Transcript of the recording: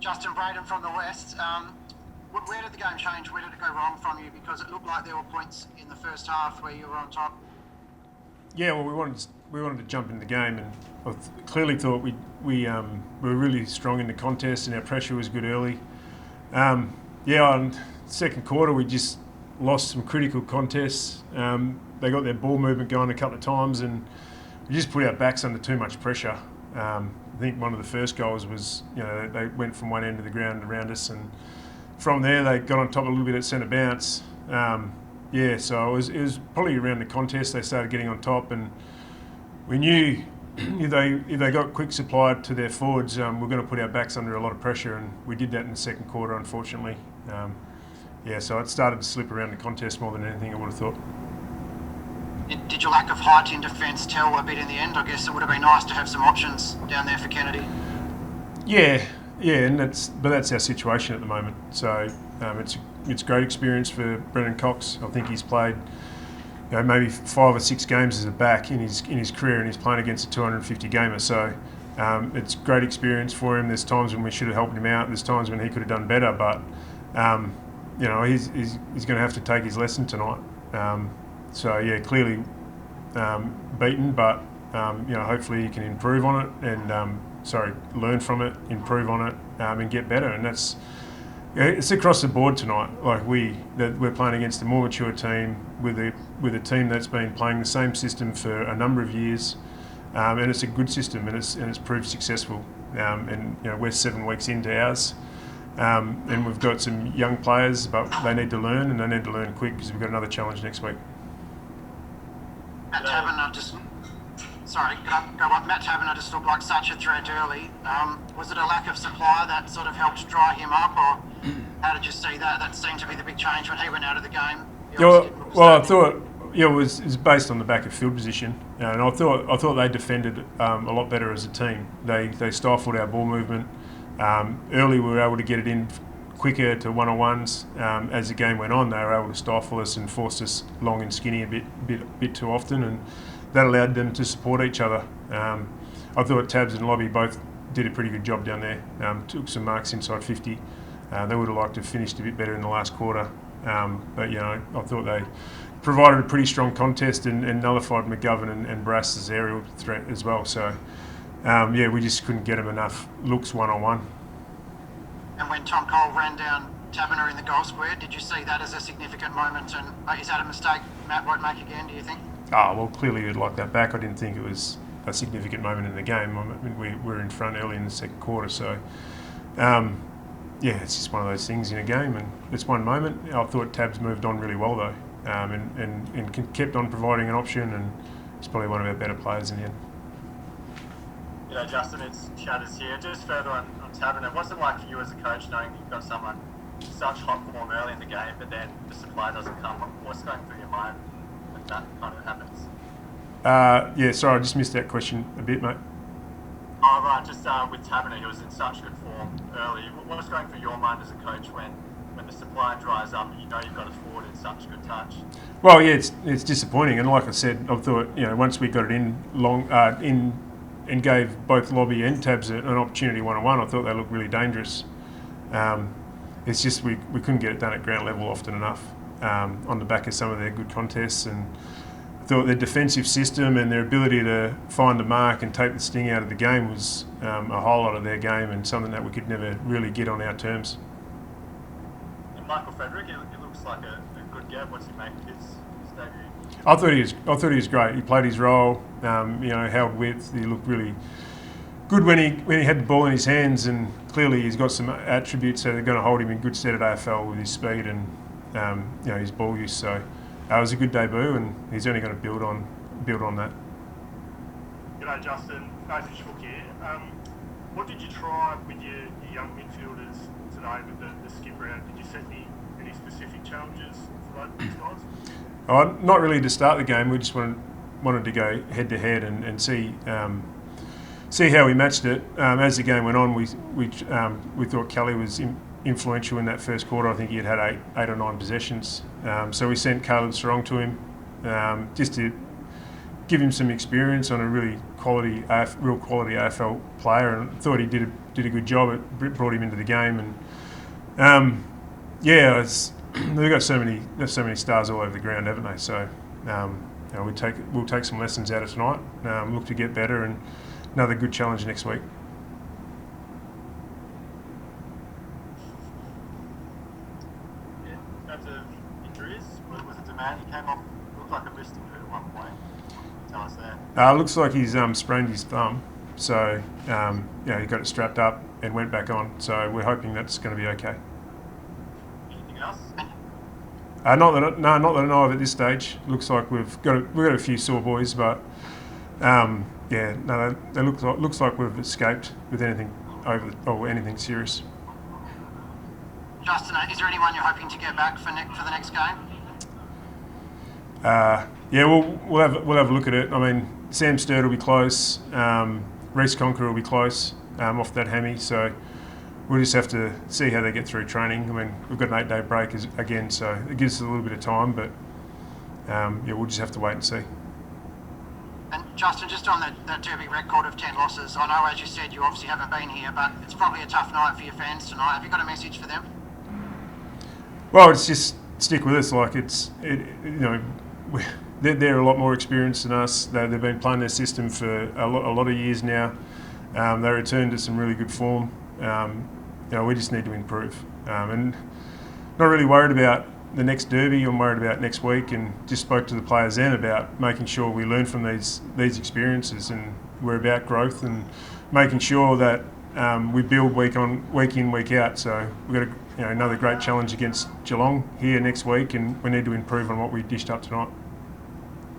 Justin Braden from the West. Where did the game change? Where did it go wrong from you? Because it looked like there were points in the first half where you were on top. Yeah, well, we wanted to jump in the game, and I clearly thought we were really strong in the contest, and our pressure was good early. On second quarter, we just lost some critical contests. They got their ball movement going a couple of times, and we just put our backs under too much pressure. I think one of the first goals was, they went from one end of the ground around us, and from there they got on top a little bit at centre bounce. So it was probably around the contest they started getting on top, and we knew if they got quick supply to their forwards, we're going to put our backs under a lot of pressure, and we did that in the second quarter, unfortunately. So it started to slip around the contest more than anything I would have thought. Did your lack of height in defence tell a bit in the end? I guess it would have been nice to have some options down there for Kennedy. Yeah, and that's our situation at the moment. So it's great experience for Brendan Cox. I think he's played maybe 5 or 6 games as a back in his career, and he's playing against a 250 gamer. So it's great experience for him. There's times when we should have helped him out. There's times when he could have done better, but he's going to have to take his lesson tonight. Clearly beaten, but hopefully he can improve on it and learn from it, improve on it, and get better. And it's across the board tonight. Like we're playing against a more mature team with a team that's been playing the same system for a number of years, and it's a good system, and it's proved successful. We're 7 weeks into ours. And we've got some young players, but they need to learn, and they need to learn quick because we've got another challenge next week. Matt Taberner just looked like such a threat early. Was it a lack of supply that sort of helped dry him up, or how did you see that? That seemed to be the big change when he went out of the game. I thought it was based on the back of field position, and I thought they defended a lot better as a team. They stifled our ball movement. Early we were able to get it in quicker to one-on-ones. As the game went on, they were able to stifle us and force us long and skinny a bit too often, and that allowed them to support each other. I thought Tabs and Lobby both did a pretty good job down there. Took some marks inside 50. They would have liked to have finished a bit better in the last quarter, I thought they provided a pretty strong contest and nullified McGovern and Brass's aerial threat as well. So. We just couldn't get him enough looks one-on-one. And when Tom Cole ran down Taberner in the goal square, did you see that as a significant moment? And is that a mistake Matt won't make again, do you think? Clearly you'd like that back. I didn't think it was a significant moment in the game. I mean, we were in front early in the second quarter, so it's just one of those things in a game, and it's one moment. I thought Tabs moved on really well though, and kept on providing an option, and he's probably one of our better players in the end. Justin, it's Shatters here. Just further on Taberner, what's it like for you as a coach knowing you've got someone such hot form early in the game, but then the supply doesn't come? What's going through your mind when that kind of happens? Sorry, I just missed that question a bit, mate. Oh, right, just with Taberner, he was in such good form early. What's going through your mind as a coach when the supply dries up and you've got a forward in such good touch? Well, yeah, it's disappointing, and like I said, I thought once we got it in and gave both Lobby and Tabs an opportunity one-on-one, I thought they looked really dangerous. It's just we couldn't get it done at ground level often enough on the back of some of their good contests, and I thought their defensive system and their ability to find the mark and take the sting out of the game was a whole lot of their game, and something that we could never really get on our terms. And Michael Frederick, he looks like a good get. What's he make of his debut? I thought he was great. He played his role, held width. He looked really good when he had the ball in his hands, and clearly he's got some attributes that are going to hold him in good stead at AFL with his speed and his ball use. So it was a good debut, and he's only going to build on that. G'day Justin, Nathan Schmuck here. What did you try with your young midfielders today with the skip round? Did you set any specific challenges for those guys? Not really to start the game. We just wanted to go head to head and see how we matched it. As the game went on, we thought Kelly was influential in that first quarter. I think he had 8 or 9 possessions. So we sent Caleb Strong to him just to give him some experience on a real quality AFL player, and thought he did did a good job. It brought him into the game, and they've got so many stars all over the ground, haven't they? So we'll take some lessons out of tonight. Look to get better, and another good challenge next week. Yeah, in terms of injuries, was it Demand? He came off, looked like a wrist injury at one point. Tell us there. Looks like he's sprained his thumb, so he got it strapped up and went back on. So we're hoping that's going to be okay. Anything else? Not that I know of at this stage. Looks like we've got a few sore boys, but it looks like we've escaped with anything anything serious. Justin, is there anyone you're hoping to get back for the next game? We'll have a look at it. I mean, Sam Sturt will be close. Reece Conqueror will be close off that hammy. So we'll just have to see how they get through training. I mean, we've got an 8-day break again, so it gives us a little bit of time. But we'll just have to wait and see. And Justin, just on that Derby record of 10 losses, I know, as you said, you obviously haven't been here, but it's probably a tough night for your fans tonight. Have you got a message for them? Well, it's just stick with us. Like they're a lot more experienced than us. They've been playing their system for a lot of years now. They returned to some really good form. We just need to improve, and not really worried about the next derby. I'm worried about next week, and just spoke to the players then about making sure we learn from these experiences, and we're about growth and making sure that we build week in, week out. So we've got another great challenge against Geelong here next week, and we need to improve on what we dished up tonight.